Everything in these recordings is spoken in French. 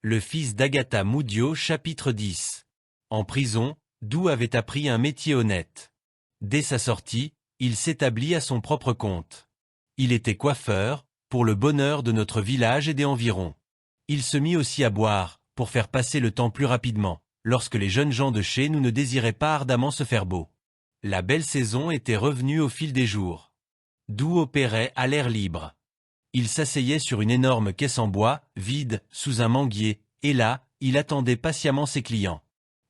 Le fils d'Agatha Moudio chapitre 10. En prison, Dou avait appris un métier honnête. Dès sa sortie, il s'établit à son propre compte. Il était coiffeur, pour le bonheur de notre village et des environs. Il se mit aussi à boire, pour faire passer le temps plus rapidement, lorsque les jeunes gens de chez nous ne désiraient pas ardemment se faire beau. La belle saison était revenue au fil des jours. Dou opérait à l'air libre. Il s'asseyait sur une énorme caisse en bois, vide, sous un manguier, et là, il attendait patiemment ses clients.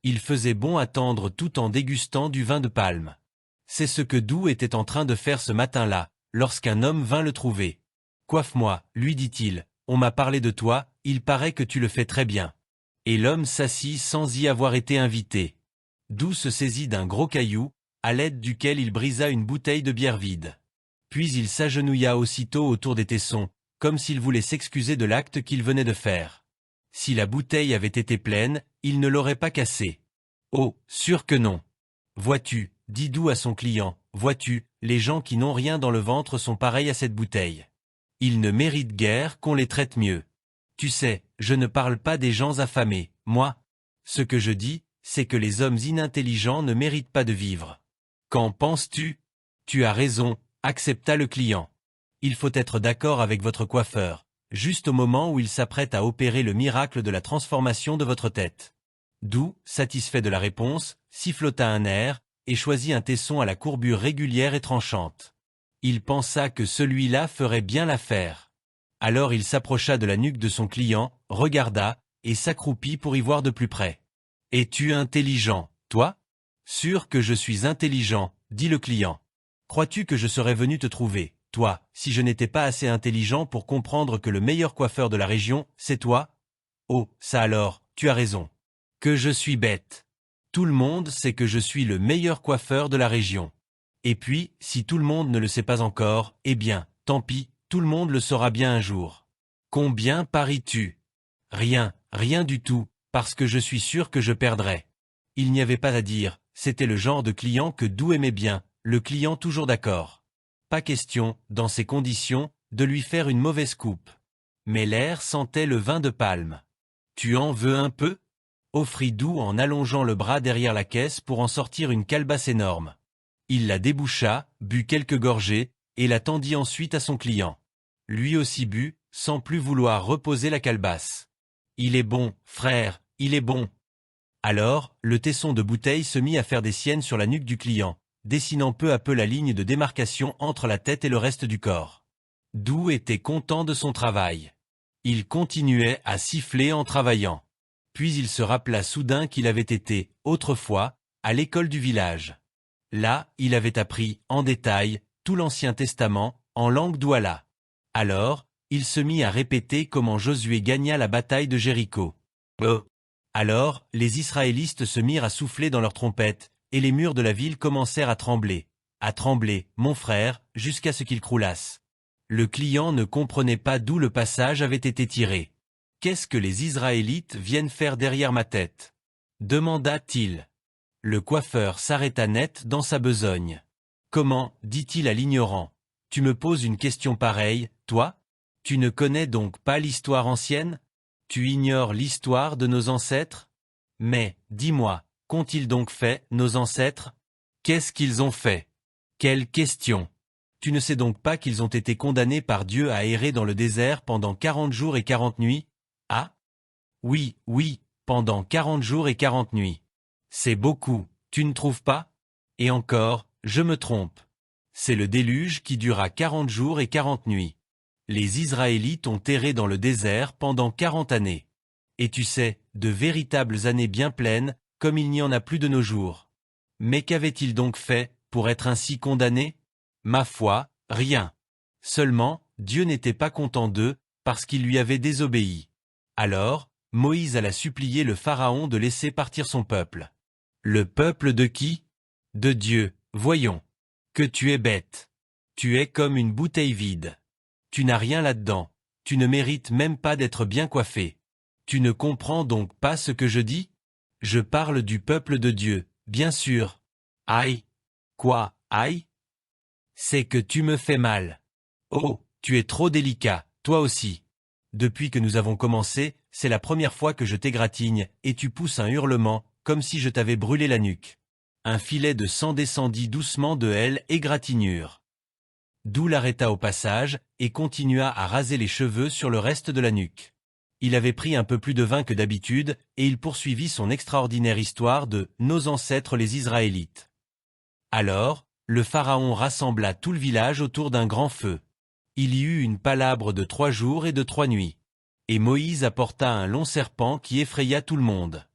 Il faisait bon attendre tout en dégustant du vin de palme. C'est ce que Dou était en train de faire ce matin-là, lorsqu'un homme vint le trouver. « Coiffe-moi, lui dit-il, on m'a parlé de toi, il paraît que tu le fais très bien. » Et l'homme s'assit sans y avoir été invité. Dou se saisit d'un gros caillou, à l'aide duquel il brisa une bouteille de bière vide. Puis il s'agenouilla aussitôt autour des tessons, comme s'il voulait s'excuser de l'acte qu'il venait de faire. Si la bouteille avait été pleine, il ne l'aurait pas cassée. « Oh, sûr que non. Vois-tu, dit Dou à son client, vois-tu, les gens qui n'ont rien dans le ventre sont pareils à cette bouteille. Ils ne méritent guère qu'on les traite mieux. Tu sais, je ne parle pas des gens affamés, moi. Ce que je dis, c'est que les hommes inintelligents ne méritent pas de vivre. Qu'en penses-tu ? Tu as raison, accepta le client. Il faut être d'accord avec votre coiffeur, juste au moment où il s'apprête à opérer le miracle de la transformation de votre tête. Dou, satisfait de la réponse, sifflota un air, et choisit un tesson à la courbure régulière et tranchante. Il pensa que celui-là ferait bien l'affaire. Alors il s'approcha de la nuque de son client, regarda, et s'accroupit pour y voir de plus près. « Es-tu intelligent, toi ? » ?»« Sûr que je suis intelligent, dit le client. Crois-tu que je serais venu te trouver, toi, si je n'étais pas assez intelligent pour comprendre que le meilleur coiffeur de la région, c'est toi ? Oh, ça alors, tu as raison. Que je suis bête. Tout le monde sait que je suis le meilleur coiffeur de la région. Et puis, si tout le monde ne le sait pas encore, eh bien, tant pis, tout le monde le saura bien un jour. Combien paries-tu ? Rien, rien du tout, parce que je suis sûr que je perdrai. Il n'y avait pas à dire, c'était le genre de client que Dou aimait bien, le client toujours d'accord. Pas question, dans ces conditions, de lui faire une mauvaise coupe. Mais l'air sentait le vin de palme. Tu en veux un peu ? Offrit Dou en allongeant le bras derrière la caisse pour en sortir une calebasse énorme. Il la déboucha, but quelques gorgées, et la tendit ensuite à son client. Lui aussi but, sans plus vouloir reposer la calebasse. Il est bon, frère, il est bon. Alors, le tesson de bouteille se mit à faire des siennes sur la nuque du client, dessinant peu à peu la ligne de démarcation entre la tête et le reste du corps. Dou était content de son travail. Il continuait à siffler en travaillant. Puis il se rappela soudain qu'il avait été, autrefois, à l'école du village. Là, il avait appris, en détail, tout l'Ancien Testament, en langue douala. Alors, il se mit à répéter comment Josué gagna la bataille de Jéricho. Alors, les Israélites se mirent à souffler dans leurs trompettes, et les murs de la ville commencèrent à trembler, mon frère, jusqu'à ce qu'ils croulassent. Le client ne comprenait pas d'où le passage avait été tiré. « Qu'est-ce que les Israélites viennent faire derrière ma tête ?» demanda-t-il. Le coiffeur s'arrêta net dans sa besogne. « Comment, dit-il à l'ignorant, tu me poses une question pareille, toi ? Tu ne connais donc pas l'histoire ancienne ? Tu ignores l'histoire de nos ancêtres ? Mais, dis-moi, qu'ont-ils donc fait, nos ancêtres ? Qu'est-ce qu'ils ont fait ? Quelle question ? Tu ne sais donc pas qu'ils ont été condamnés par Dieu à errer dans le désert pendant 40 jours et 40 nuits ? Ah ? Oui, oui, pendant 40 jours et 40 nuits. C'est beaucoup, tu ne trouves pas ? Et encore, je me trompe. C'est le déluge qui dura 40 jours et 40 nuits. Les Israélites ont erré dans le désert pendant 40 années. Et tu sais, de véritables années bien pleines, comme il n'y en a plus de nos jours. Mais qu'avaient-ils donc fait, pour être ainsi condamnés ? Ma foi, rien. Seulement, Dieu n'était pas content d'eux, parce qu'ils lui avaient désobéi. Alors, Moïse alla supplier le Pharaon de laisser partir son peuple. Le peuple de qui ? De Dieu, voyons. Que tu es bête. Tu es comme une bouteille vide. Tu n'as rien là-dedans, tu ne mérites même pas d'être bien coiffé. Tu ne comprends donc pas ce que je dis ? Je parle du peuple de Dieu, bien sûr. Aïe ! Quoi, aïe ? C'est que tu me fais mal. Oh, tu es trop délicat, toi aussi. Depuis que nous avons commencé, c'est la première fois que je t'égratigne, et tu pousses un hurlement, comme si je t'avais brûlé la nuque. Un filet de sang descendit doucement de elle, égratignure. Dou l'arrêta au passage, et continua à raser les cheveux sur le reste de la nuque. Il avait pris un peu plus de vin que d'habitude, et il poursuivit son extraordinaire histoire de « nos ancêtres les Israélites ». Alors, le pharaon rassembla tout le village autour d'un grand feu. Il y eut une palabre de 3 jours et de 3 nuits. Et Moïse apporta un long serpent qui effraya tout le monde.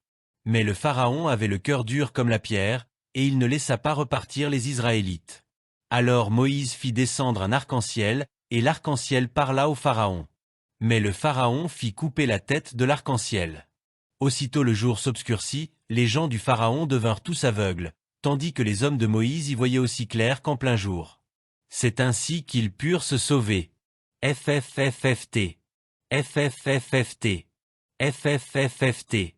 Mais le pharaon avait le cœur dur comme la pierre, et il ne laissa pas repartir les Israélites. Alors Moïse fit descendre un arc-en-ciel, et l'arc-en-ciel parla au pharaon. Mais le pharaon fit couper la tête de l'arc-en-ciel. Aussitôt le jour s'obscurcit, les gens du pharaon devinrent tous aveugles, tandis que les hommes de Moïse y voyaient aussi clair qu'en plein jour. C'est ainsi qu'ils purent se sauver. FFFFT. FFFFT. FFFFT.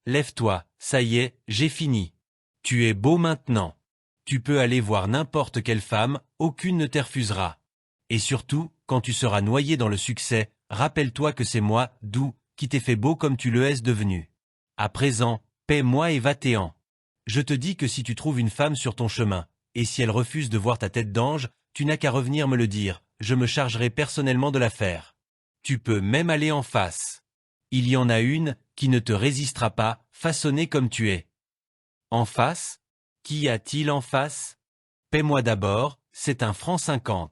Lève-toi, ça y est, j'ai fini. Tu es beau maintenant. Tu peux aller voir n'importe quelle femme, aucune ne te refusera. Et surtout, quand tu seras noyé dans le succès, rappelle-toi que c'est moi, Dou, qui t'ai fait beau comme tu le es devenu. À présent, paie-moi et va-t'en. Je te dis que si tu trouves une femme sur ton chemin, et si elle refuse de voir ta tête d'ange, tu n'as qu'à revenir me le dire, je me chargerai personnellement de l'affaire. Tu peux même aller en face. Il y en a une, qui ne te résistera pas, façonnée comme tu es. En face? Qu'y a-t-il en face? Paie-moi d'abord, c'est 1,50 franc.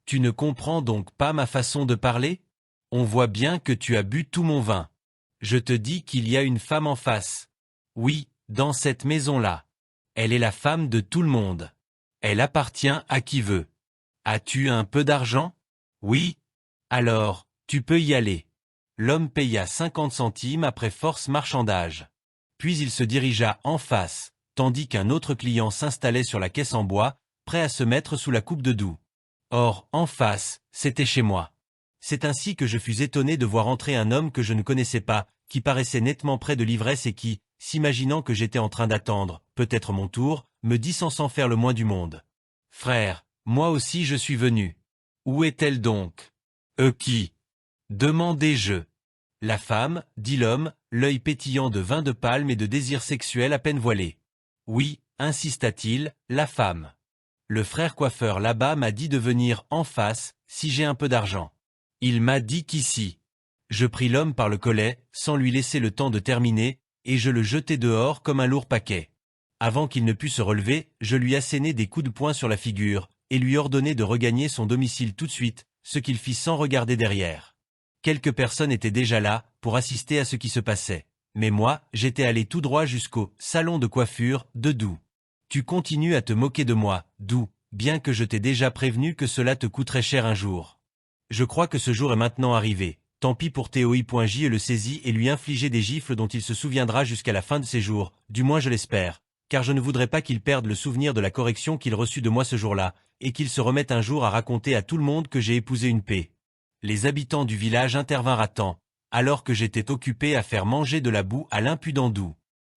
Tu ne comprends donc pas ma façon de parler? On voit bien que tu as bu tout mon vin. Je te dis qu'il y a une femme en face. Oui, dans cette maison-là. Elle est la femme de tout le monde. Elle appartient à qui veut. As-tu un peu d'argent? Oui. Alors, tu peux y aller. L'homme paya 50 centimes après force marchandage. Puis il se dirigea en face, tandis qu'un autre client s'installait sur la caisse en bois, prêt à se mettre sous la coupe de Dou. Or, en face, c'était chez moi. C'est ainsi que je fus étonné de voir entrer un homme que je ne connaissais pas, qui paraissait nettement près de l'ivresse et qui, s'imaginant que j'étais en train d'attendre, peut-être mon tour, me dit sans faire le moins du monde. « Frère, moi aussi je suis venu. Où est-elle donc? Qui? Demandai-je. La femme, dit l'homme, l'œil pétillant de vin de palme et de désir sexuel à peine voilé. Oui, insista-t-il, la femme. Le frère coiffeur là-bas m'a dit de venir en face, si j'ai un peu d'argent. Il m'a dit qu'ici. Je pris l'homme par le collet, sans lui laisser le temps de terminer, et je le jetai dehors comme un lourd paquet. Avant qu'il ne pût se relever, je lui assénai des coups de poing sur la figure, et lui ordonnai de regagner son domicile tout de suite, ce qu'il fit sans regarder derrière. Quelques personnes étaient déjà là, pour assister à ce qui se passait. Mais moi, j'étais allé tout droit jusqu'au salon de coiffure de Dou. Tu continues à te moquer de moi, Dou, bien que je t'ai déjà prévenu que cela te coûterait cher un jour. Je crois que ce jour est maintenant arrivé. Tant pis pour Théoi.J le saisit et lui infliger des gifles dont il se souviendra jusqu'à la fin de ses jours, du moins je l'espère, car je ne voudrais pas qu'il perde le souvenir de la correction qu'il reçut de moi ce jour-là, et qu'il se remette un jour à raconter à tout le monde que j'ai épousé une paix. Les habitants du village intervinrent à temps, alors que j'étais occupé à faire manger de la boue à l'impudent Dou.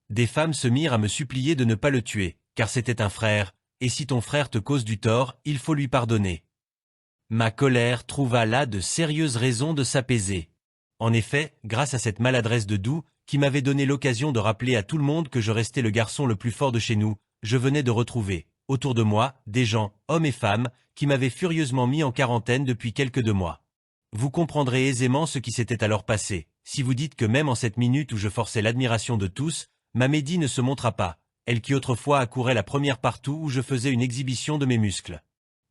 Des femmes se mirent à me supplier de ne pas le tuer, car c'était un frère, et si ton frère te cause du tort, il faut lui pardonner. Ma colère trouva là de sérieuses raisons de s'apaiser. En effet, grâce à cette maladresse de Dou, qui m'avait donné l'occasion de rappeler à tout le monde que je restais le garçon le plus fort de chez nous, je venais de retrouver, autour de moi, des gens, hommes et femmes, qui m'avaient furieusement mis en quarantaine depuis quelques 2 mois. Vous comprendrez aisément ce qui s'était alors passé, si vous dites que même en cette minute où je forçais l'admiration de tous, ma Médie ne se montra pas, elle qui autrefois accourait la première partout où je faisais une exhibition de mes muscles.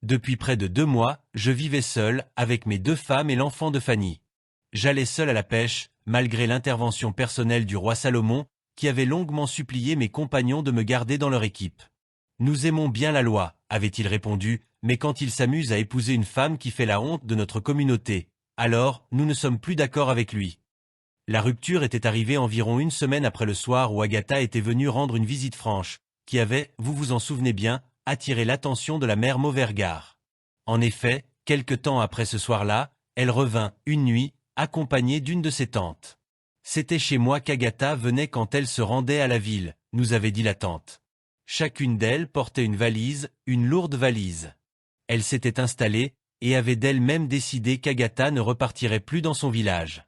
Depuis près de 2 mois, je vivais seul, avec mes 2 femmes et l'enfant de Fanny. J'allais seul à la pêche, malgré l'intervention personnelle du roi Salomon, qui avait longuement supplié mes compagnons de me garder dans leur équipe. Nous aimons bien la loi, avait-il répondu, mais quand il s'amuse à épouser une femme qui fait la honte de notre communauté, alors nous ne sommes plus d'accord avec lui. La rupture était arrivée environ 1 semaine après le soir où Agatha était venue rendre une visite franche, qui avait, vous vous en souvenez bien, attiré l'attention de la mère Mauvergard. En effet, quelque temps après ce soir-là, elle revint, une nuit, accompagnée d'une de ses tantes. C'était chez moi qu'Agatha venait quand elle se rendait à la ville, nous avait dit la tante. Chacune d'elles portait une valise, une lourde valise. Elle s'était installée, et avait d'elle-même décidé qu'Agatha ne repartirait plus dans son village.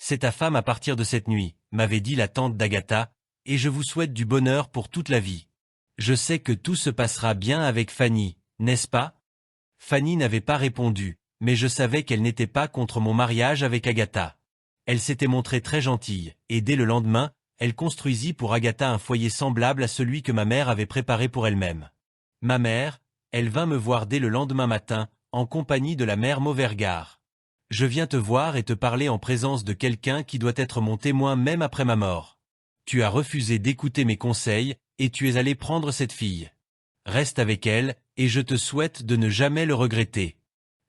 c'est ta femme à partir de cette nuit, m'avait dit la tante d'Agatha, et je vous souhaite du bonheur pour toute la vie. Je sais que tout se passera bien avec Fanny, n'est-ce pas? Fanny n'avait pas répondu, mais je savais qu'elle n'était pas contre mon mariage avec Agatha. Elle s'était montrée très gentille, et dès le lendemain, elle construisit pour Agatha un foyer semblable à celui que ma mère avait préparé pour elle-même. Ma mère, elle vint me voir dès le lendemain matin, en compagnie de la mère Mauvergard. Je viens te voir et te parler en présence de quelqu'un qui doit être mon témoin même après ma mort. Tu as refusé d'écouter mes conseils, et tu es allé prendre cette fille. Reste avec elle, et je te souhaite de ne jamais le regretter.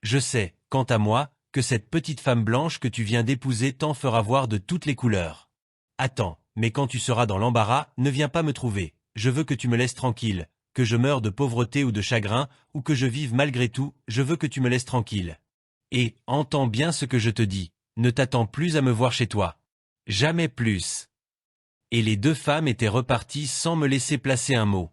Je sais, quant à moi, que cette petite femme blanche que tu viens d'épouser t'en fera voir de toutes les couleurs. Attends, mais quand tu seras dans l'embarras, ne viens pas me trouver, je veux que tu me laisses tranquille, que je meure de pauvreté ou de chagrin, ou que je vive malgré tout, je veux que tu me laisses tranquille. Et, entends bien ce que je te dis, ne t'attends plus à me voir chez toi. Jamais plus. Et les deux femmes étaient reparties sans me laisser placer un mot.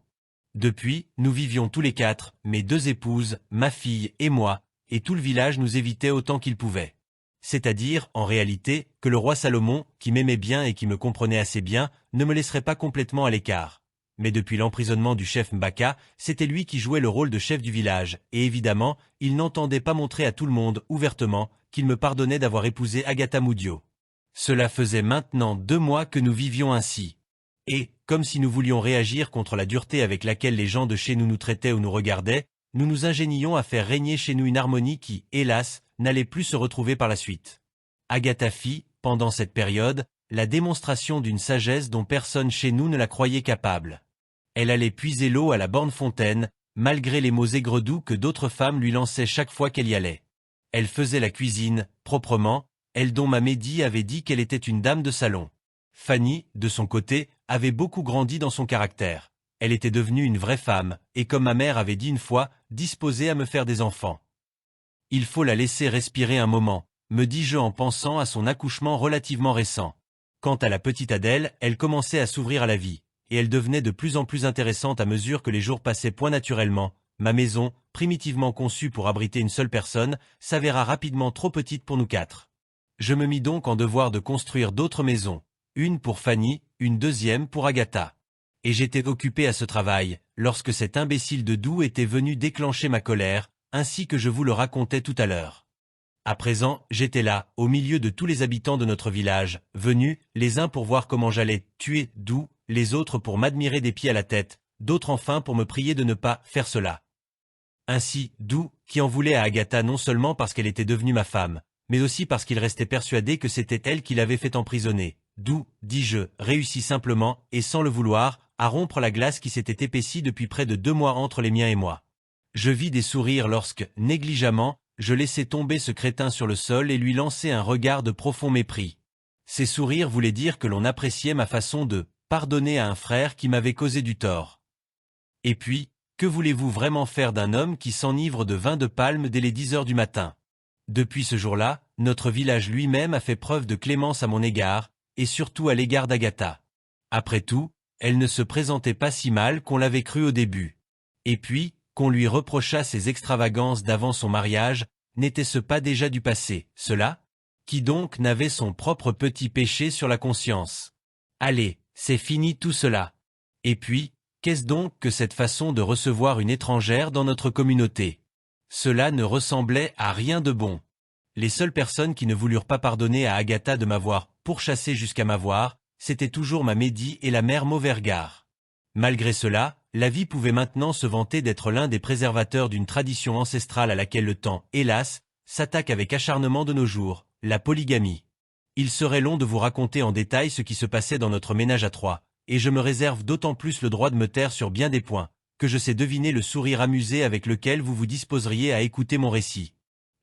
Depuis, nous vivions tous les quatre, mes deux épouses, ma fille et moi, et tout le village nous évitait autant qu'il pouvait. C'est-à-dire, en réalité, que le roi Salomon, qui m'aimait bien et qui me comprenait assez bien, ne me laisserait pas complètement à l'écart. Mais depuis l'emprisonnement du chef Mbaka, c'était lui qui jouait le rôle de chef du village, et évidemment, il n'entendait pas montrer à tout le monde, ouvertement, qu'il me pardonnait d'avoir épousé Agatha Moudio. Cela faisait maintenant 2 mois que nous vivions ainsi. Et, comme si nous voulions réagir contre la dureté avec laquelle les gens de chez nous nous traitaient ou nous regardaient, nous nous ingénions à faire régner chez nous une harmonie qui, hélas, n'allait plus se retrouver par la suite. Agatha fit, pendant cette période, la démonstration d'une sagesse dont personne chez nous ne la croyait capable. Elle allait puiser l'eau à la borne fontaine, malgré les mots aigres-doux que d'autres femmes lui lançaient chaque fois qu'elle y allait. Elle faisait la cuisine, proprement, elle dont ma Médie avait dit qu'elle était une dame de salon. Fanny, de son côté, avait beaucoup grandi dans son caractère. Elle était devenue une vraie femme, et comme ma mère avait dit une fois, disposée à me faire des enfants. Il faut la laisser respirer un moment, me dis-je en pensant à son accouchement relativement récent. Quant à la petite Adèle, elle commençait à s'ouvrir à la vie, et elle devenait de plus en plus intéressante à mesure que les jours passaient point naturellement. Ma maison, primitivement conçue pour abriter une seule personne, s'avéra rapidement trop petite pour nous 4. Je me mis donc en devoir de construire d'autres maisons, une pour Fanny, une deuxième pour Agatha. Et j'étais occupé à ce travail, lorsque cet imbécile de Doux était venu déclencher ma colère, ainsi que je vous le racontais tout à l'heure. À présent, j'étais là, au milieu de tous les habitants de notre village, venus, les uns pour voir comment j'allais tuer Doux, les autres pour m'admirer des pieds à la tête, d'autres enfin pour me prier de ne pas faire cela. Ainsi, Doux, qui en voulait à Agatha non seulement parce qu'elle était devenue ma femme, mais aussi parce qu'il restait persuadé que c'était elle qui l'avait fait emprisonner. Doux, dis-je, réussit simplement, et sans le vouloir, à rompre la glace qui s'était épaissie depuis près de 2 mois entre les miens et moi. Je vis des sourires lorsque, négligemment, je laissai tomber ce crétin sur le sol et lui lançai un regard de profond mépris. Ces sourires voulaient dire que l'on appréciait ma façon de pardonner à un frère qui m'avait causé du tort. Et puis, que voulez-vous vraiment faire d'un homme qui s'enivre de vin de palme dès les 10 heures du matin? Depuis ce jour-là, notre village lui-même a fait preuve de clémence à mon égard, et surtout à l'égard d'Agatha. Après tout, elle ne se présentait pas si mal qu'on l'avait cru au début. Et puis, qu'on lui reprochât ses extravagances d'avant son mariage, n'était-ce pas déjà du passé, cela? Qui donc n'avait son propre petit péché sur la conscience? Allez, c'est fini tout cela. Et puis, qu'est-ce donc que cette façon de recevoir une étrangère dans notre communauté? Cela ne ressemblait à rien de bon. Les seules personnes qui ne voulurent pas pardonner à Agatha de m'avoir pourchassé jusqu'à m'avoir, c'était toujours ma Médie et la mère Mauvergard. Malgré cela, la vie pouvait maintenant se vanter d'être l'un des préservateurs d'une tradition ancestrale à laquelle le temps, hélas, s'attaque avec acharnement de nos jours, la polygamie. Il serait long de vous raconter en détail ce qui se passait dans notre ménage à 3, et je me réserve d'autant plus le droit de me taire sur bien des points, que je sais deviner le sourire amusé avec lequel vous vous disposeriez à écouter mon récit.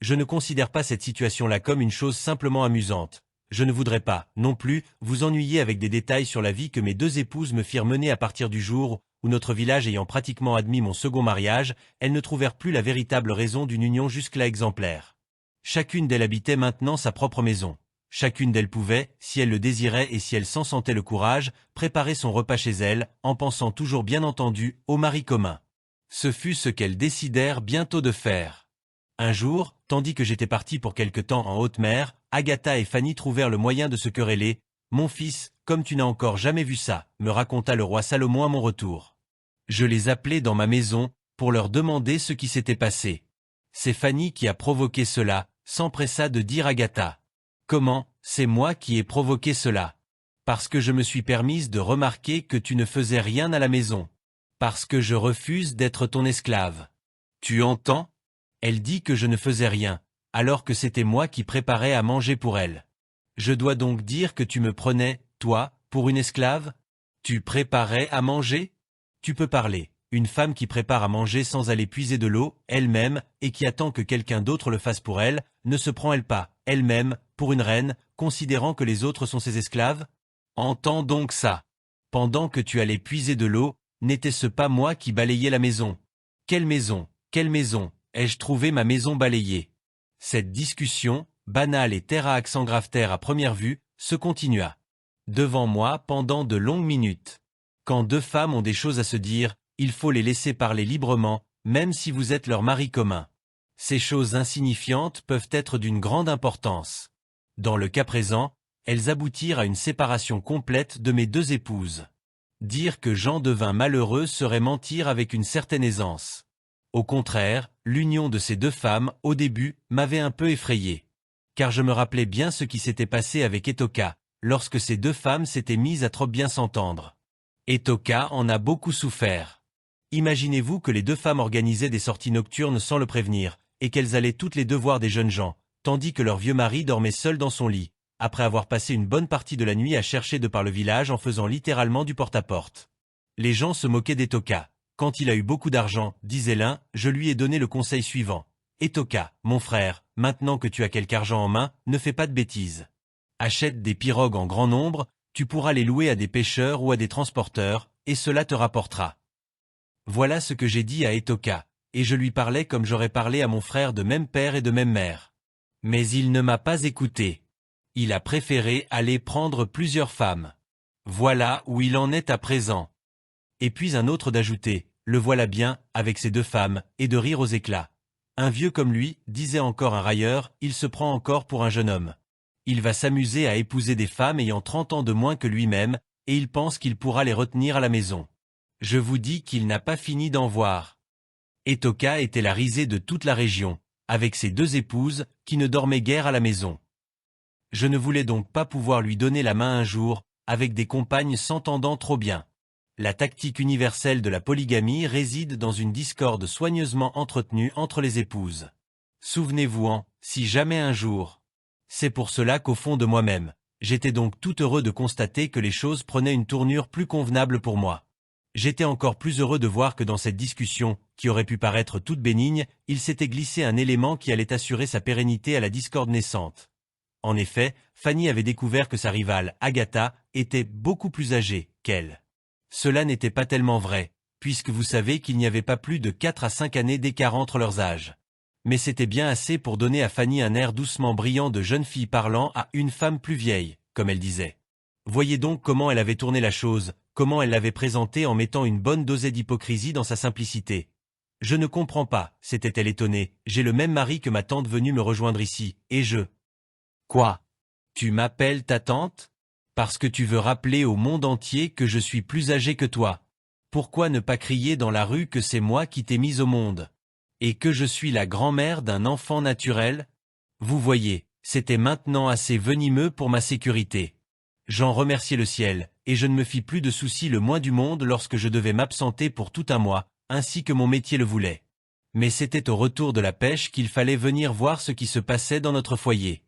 Je ne considère pas cette situation-là comme une chose simplement amusante. Je ne voudrais pas, non plus, vous ennuyer avec des détails sur la vie que mes 2 épouses me firent mener à partir du jour où, notre village ayant pratiquement admis mon second mariage, elles ne trouvèrent plus la véritable raison d'une union jusque-là exemplaire. Chacune d'elles habitait maintenant sa propre maison. Chacune d'elles pouvait, si elle le désirait et si elle s'en sentait le courage, préparer son repas chez elle, en pensant toujours bien entendu au mari commun. Ce fut ce qu'elles décidèrent bientôt de faire. Un jour, tandis que j'étais parti pour quelque temps en haute mer, Agatha et Fanny trouvèrent le moyen de se quereller. « Mon fils, comme tu n'as encore jamais vu ça, me raconta le roi Salomon à mon retour. Je les appelai dans ma maison, pour leur demander ce qui s'était passé. C'est Fanny qui a provoqué cela, s'empressa de dire Agatha. Comment, c'est moi qui ai provoqué cela? Parce que je me suis permise de remarquer que tu ne faisais rien à la maison. Parce que je refuse d'être ton esclave. Tu entends? Elle dit que je ne faisais rien, alors que c'était moi qui préparais à manger pour elle. Je dois donc dire que tu me prenais, toi, pour une esclave? Tu préparais à manger? Tu peux parler. Une femme qui prépare à manger sans aller puiser de l'eau, elle-même, et qui attend que quelqu'un d'autre le fasse pour elle, ne se prend-elle pas, elle-même, pour une reine, considérant que les autres sont ses esclaves? Entends donc ça. Pendant que tu allais puiser de l'eau, n'était-ce pas moi qui balayais la maison? Quelle maison? Quelle maison? Ai-je trouvé ma maison balayée? Cette discussion, banale et terre à accent grave-terre à première vue, se continua. Devant moi pendant de longues minutes. Quand deux femmes ont des choses à se dire, il faut les laisser parler librement, même si vous êtes leur mari commun. Ces choses insignifiantes peuvent être d'une grande importance. Dans le cas présent, elles aboutirent à une séparation complète de mes deux épouses. Dire que Jean devint malheureux serait mentir avec une certaine aisance. Au contraire, l'union de ces deux femmes, au début, m'avait un peu effrayé. Car je me rappelais bien ce qui s'était passé avec Etoka, lorsque ces deux femmes s'étaient mises à trop bien s'entendre. Etoka en a beaucoup souffert. Imaginez-vous que les deux femmes organisaient des sorties nocturnes sans le prévenir, et qu'elles allaient toutes les deux voir des jeunes gens, tandis que leur vieux mari dormait seul dans son lit, après avoir passé une bonne partie de la nuit à chercher de par le village en faisant littéralement du porte-à-porte. Les gens se moquaient d'Etoka. Quand il a eu beaucoup d'argent, disait l'un, je lui ai donné le conseil suivant. Etoka, mon frère, maintenant que tu as quelque argent en main, ne fais pas de bêtises. Achète des pirogues en grand nombre, tu pourras les louer à des pêcheurs ou à des transporteurs, et cela te rapportera. Voilà ce que j'ai dit à Etoka, et je lui parlais comme j'aurais parlé à mon frère de même père et de même mère. Mais il ne m'a pas écouté. Il a préféré aller prendre plusieurs femmes. Voilà où il en est à présent. Et puis un autre d'ajouter, le voilà bien, avec ses deux femmes, et de rire aux éclats. Un vieux comme lui, disait encore un railleur, il se prend encore pour un jeune homme. Il va s'amuser à épouser des femmes ayant 30 ans de moins que lui-même, et il pense qu'il pourra les retenir à la maison. Je vous dis qu'il n'a pas fini d'en voir. Etoka était la risée de toute la région, avec ses deux épouses, qui ne dormaient guère à la maison. Je ne voulais donc pas pouvoir lui donner la main un jour, avec des compagnes s'entendant trop bien. La tactique universelle de la polygamie réside dans une discorde soigneusement entretenue entre les épouses. Souvenez-vous-en, si jamais un jour. C'est pour cela qu'au fond de moi-même, j'étais donc tout heureux de constater que les choses prenaient une tournure plus convenable pour moi. J'étais encore plus heureux de voir que dans cette discussion, qui aurait pu paraître toute bénigne, il s'était glissé un élément qui allait assurer sa pérennité à la discorde naissante. En effet, Fanny avait découvert que sa rivale, Agatha, était beaucoup plus âgée qu'elle. Cela n'était pas tellement vrai, puisque vous savez qu'il n'y avait pas plus de 4 à 5 années d'écart entre leurs âges. Mais c'était bien assez pour donner à Fanny un air doucement brillant de jeune fille parlant à une femme plus vieille, comme elle disait. Voyez donc comment elle avait tourné la chose, comment elle l'avait présentée en mettant une bonne dosée d'hypocrisie dans sa simplicité. Je ne comprends pas, s'était-elle étonnée, j'ai le même mari que ma tante venue me rejoindre ici, et je... Quoi? Tu m'appelles ta tante? Parce que tu veux rappeler au monde entier que je suis plus âgé que toi. Pourquoi ne pas crier dans la rue que c'est moi qui t'ai mise au monde? Et que je suis la grand-mère d'un enfant naturel? Vous voyez, c'était maintenant assez venimeux pour ma sécurité. J'en remerciais le ciel, et je ne me fis plus de soucis le moins du monde lorsque je devais m'absenter pour tout un mois, ainsi que mon métier le voulait. Mais c'était au retour de la pêche qu'il fallait venir voir ce qui se passait dans notre foyer.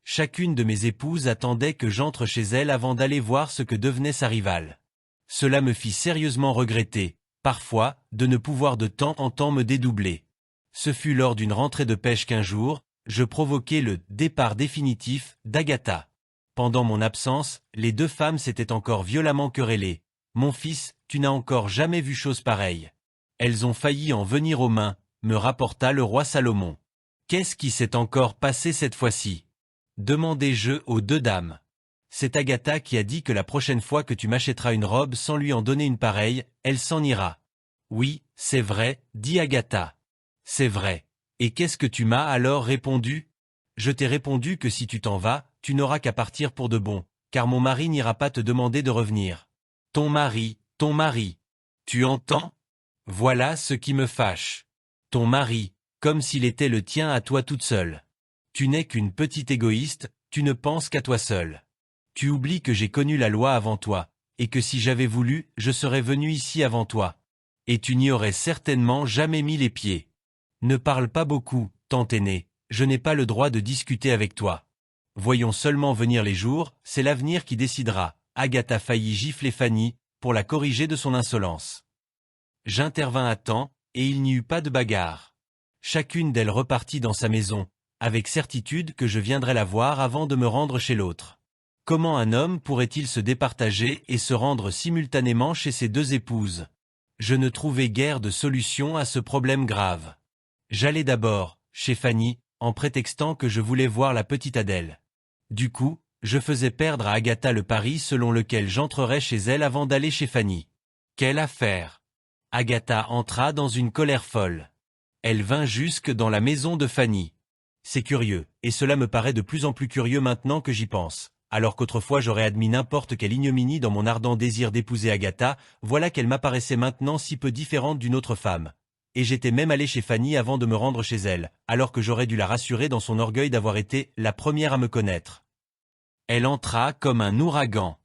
Chacune de mes épouses attendait que j'entre chez elle avant d'aller voir ce que devenait sa rivale. Cela me fit sérieusement regretter, parfois, de ne pouvoir de temps en temps me dédoubler. Ce fut lors d'une rentrée de pêche qu'un jour, je provoquai le départ définitif d'Agatha. Pendant mon absence, les deux femmes s'étaient encore violemment querellées. « Mon fils, tu n'as encore jamais vu chose pareille. » Elles ont failli en venir aux mains, me rapporta le roi Salomon. Qu'est-ce qui s'est encore passé cette fois-ci? Demandai-je aux deux dames. C'est Agatha qui a dit que la prochaine fois que tu m'achèteras une robe sans lui en donner une pareille, elle s'en ira. Oui, c'est vrai, dit Agatha. C'est vrai. Et qu'est-ce que tu m'as alors répondu? Je t'ai répondu que si tu t'en vas, tu n'auras qu'à partir pour de bon, car mon mari n'ira pas te demander de revenir. Ton mari, ton mari. Tu entends? Voilà ce qui me fâche. Ton mari, comme s'il était le tien à toi toute seule. Tu n'es qu'une petite égoïste, tu ne penses qu'à toi seule. Tu oublies que j'ai connu la loi avant toi, et que si j'avais voulu, je serais venu ici avant toi. Et tu n'y aurais certainement jamais mis les pieds. Ne parle pas beaucoup, tante aînée, je n'ai pas le droit de discuter avec toi. Voyons seulement venir les jours, c'est l'avenir qui décidera. Agatha faillit gifler Fanny, pour la corriger de son insolence. J'intervins à temps, et il n'y eut pas de bagarre. Chacune d'elles repartit dans sa maison, avec certitude que je viendrais la voir avant de me rendre chez l'autre. Comment un homme pourrait-il se départager et se rendre simultanément chez ses deux épouses? Je ne trouvais guère de solution à ce problème grave. J'allais d'abord, chez Fanny, en prétextant que je voulais voir la petite Adèle. Du coup, je faisais perdre à Agatha le pari selon lequel j'entrerais chez elle avant d'aller chez Fanny. Quelle affaire! Agatha entra dans une colère folle. Elle vint jusque dans la maison de Fanny. C'est curieux, et cela me paraît de plus en plus curieux maintenant que j'y pense. Alors qu'autrefois j'aurais admis n'importe quelle ignominie dans mon ardent désir d'épouser Agatha, voilà qu'elle m'apparaissait maintenant si peu différente d'une autre femme. Et j'étais même allé chez Fanny avant de me rendre chez elle, alors que j'aurais dû la rassurer dans son orgueil d'avoir été la première à me connaître. Elle entra comme un ouragan.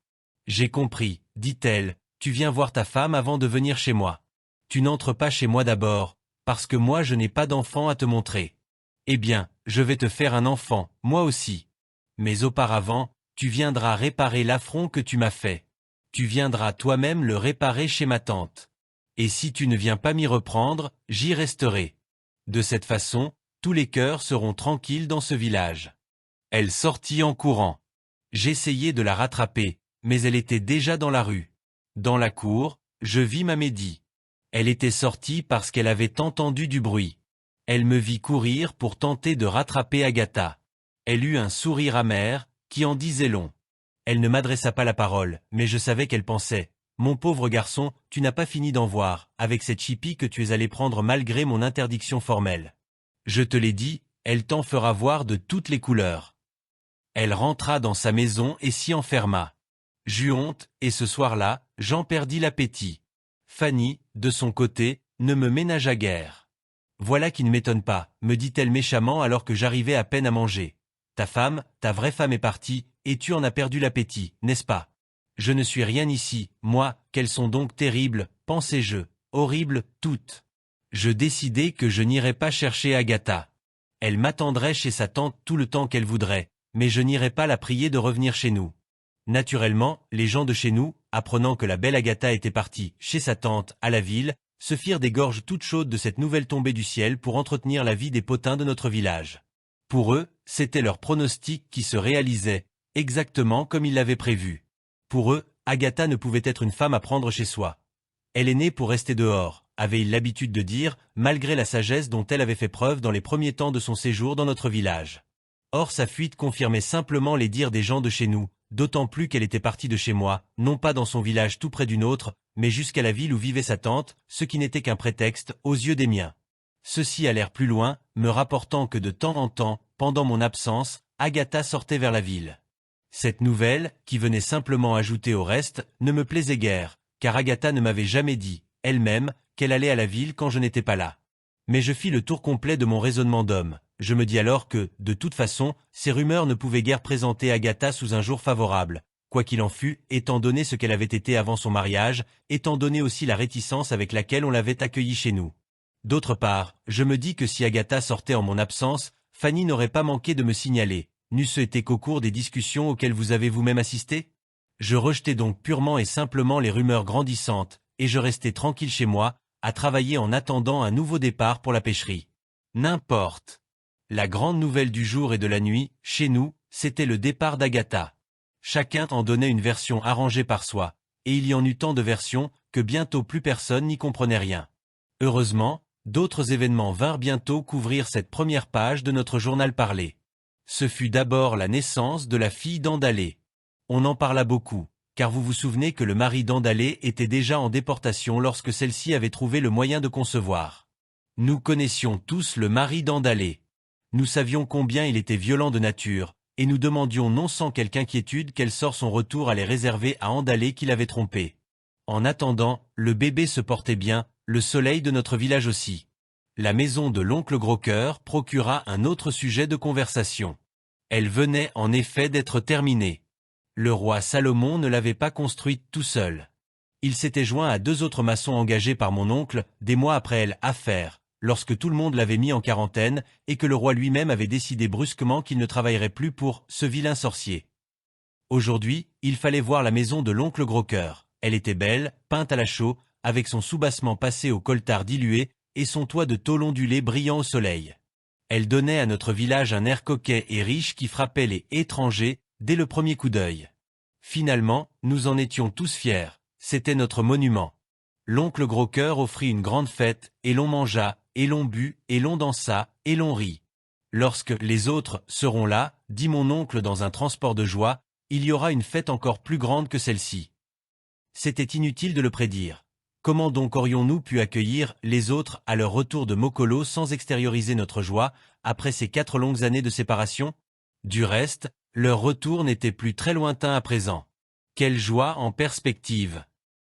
J'ai compris, dit-elle, tu viens voir ta femme avant de venir chez moi. Tu n'entres pas chez moi d'abord, parce que moi je n'ai pas d'enfant à te montrer. Eh bien, je vais te faire un enfant, moi aussi. Mais auparavant, tu viendras réparer l'affront que tu m'as fait. Tu viendras toi-même le réparer chez ma tante. Et si tu ne viens pas m'y reprendre, j'y resterai. De cette façon, tous les cœurs seront tranquilles dans ce village. Elle sortit en courant. J'essayai de la rattraper, mais elle était déjà dans la rue. Dans la cour, je vis ma Médie. Elle était sortie parce qu'elle avait entendu du bruit. Elle me vit courir pour tenter de rattraper Agatha. Elle eut un sourire amer, qui en disait long. Elle ne m'adressa pas la parole, mais je savais qu'elle pensait. Mon pauvre garçon, tu n'as pas fini d'en voir, avec cette chipie que tu es allé prendre malgré mon interdiction formelle. Je te l'ai dit, elle t'en fera voir de toutes les couleurs. Elle rentra dans sa maison et s'y enferma. J'eus honte, et ce soir-là, j'en perdis l'appétit. Fanny, de son côté, ne me ménagea guère. Voilà qui ne m'étonne pas, me dit-elle méchamment alors que j'arrivais à peine à manger. Ta femme, ta vraie femme est partie, et tu en as perdu l'appétit, n'est-ce pas? Je ne suis rien ici, moi, qu'elles sont donc terribles, pensai-je, horribles, toutes. Je décidai que je n'irais pas chercher Agatha. Elle m'attendrait chez sa tante tout le temps qu'elle voudrait, mais je n'irais pas la prier de revenir chez nous. Naturellement, les gens de chez nous, apprenant que la belle Agatha était partie, chez sa tante, à la ville, se firent des gorges toutes chaudes de cette nouvelle tombée du ciel pour entretenir la vie des potins de notre village. Pour eux, c'était leur pronostic qui se réalisait, exactement comme ils l'avaient prévu. Pour eux, Agatha ne pouvait être une femme à prendre chez soi. Elle est née pour rester dehors, avait-il l'habitude de dire, malgré la sagesse dont elle avait fait preuve dans les premiers temps de son séjour dans notre village. Or sa fuite confirmait simplement les dires des gens de chez nous, d'autant plus qu'elle était partie de chez moi, non pas dans son village tout près du nôtre, mais jusqu'à la ville où vivait sa tante, ce qui n'était qu'un prétexte aux yeux des miens. Ceux-ci allèrent plus loin, me rapportant que de temps en temps, pendant mon absence, Agatha sortait vers la ville. Cette nouvelle, qui venait simplement ajouter au reste, ne me plaisait guère, car Agatha ne m'avait jamais dit, elle-même, qu'elle allait à la ville quand je n'étais pas là. Mais je fis le tour complet de mon raisonnement d'homme. Je me dis alors que, de toute façon, ces rumeurs ne pouvaient guère présenter Agatha sous un jour favorable, quoi qu'il en fût, étant donné ce qu'elle avait été avant son mariage, étant donné aussi la réticence avec laquelle on l'avait accueillie chez nous. D'autre part, je me dis que si Agatha sortait en mon absence, Fanny n'aurait pas manqué de me signaler, n'eût-ce été qu'au cours des discussions auxquelles vous avez vous-même assisté? Je rejetai donc purement et simplement les rumeurs grandissantes, et je restai tranquille chez moi, à travailler en attendant un nouveau départ pour la pêcherie. N'importe. La grande nouvelle du jour et de la nuit, chez nous, c'était le départ d'Agatha. Chacun en donnait une version arrangée par soi, et il y en eut tant de versions, que bientôt plus personne n'y comprenait rien. Heureusement, d'autres événements vinrent bientôt couvrir cette première page de notre journal parlé. Ce fut d'abord la naissance de la fille d'Andalé. On en parla beaucoup, car vous vous souvenez que le mari d'Andalé était déjà en déportation lorsque celle-ci avait trouvé le moyen de concevoir. Nous connaissions tous le mari d'Andalé. Nous savions combien il était violent de nature, et nous demandions non sans quelque inquiétude quel sort son retour allait réserver à Andalé qui l'avait trompé. En attendant, le bébé se portait bien, le soleil de notre village aussi. La maison de l'oncle Gros-Cœur procura un autre sujet de conversation. Elle venait en effet d'être terminée. Le roi Salomon ne l'avait pas construite tout seul. Il s'était joint à 2 autres maçons engagés par mon oncle, des mois après elle, à faire, lorsque tout le monde l'avait mis en quarantaine, et que le roi lui-même avait décidé brusquement qu'il ne travaillerait plus pour ce vilain sorcier. Aujourd'hui, il fallait voir la maison de l'oncle Gros-Cœur. Elle était belle, peinte à la chaux, avec son soubassement passé au coltard dilué, et son toit de tôle ondulé brillant au soleil. Elle donnait à notre village un air coquet et riche qui frappait les étrangers dès le premier coup d'œil. Finalement, nous en étions tous fiers, c'était notre monument. L'oncle Gros-Cœur offrit une grande fête, et l'on mangea, et l'on but, et l'on dansa, et l'on rit. Lorsque les autres seront là, dit mon oncle dans un transport de joie, il y aura une fête encore plus grande que celle-ci. C'était inutile de le prédire. Comment donc aurions-nous pu accueillir les autres à leur retour de Mokolo sans extérioriser notre joie, après ces 4 longues années de séparation? Du reste, leur retour n'était plus très lointain à présent. Quelle joie en perspective!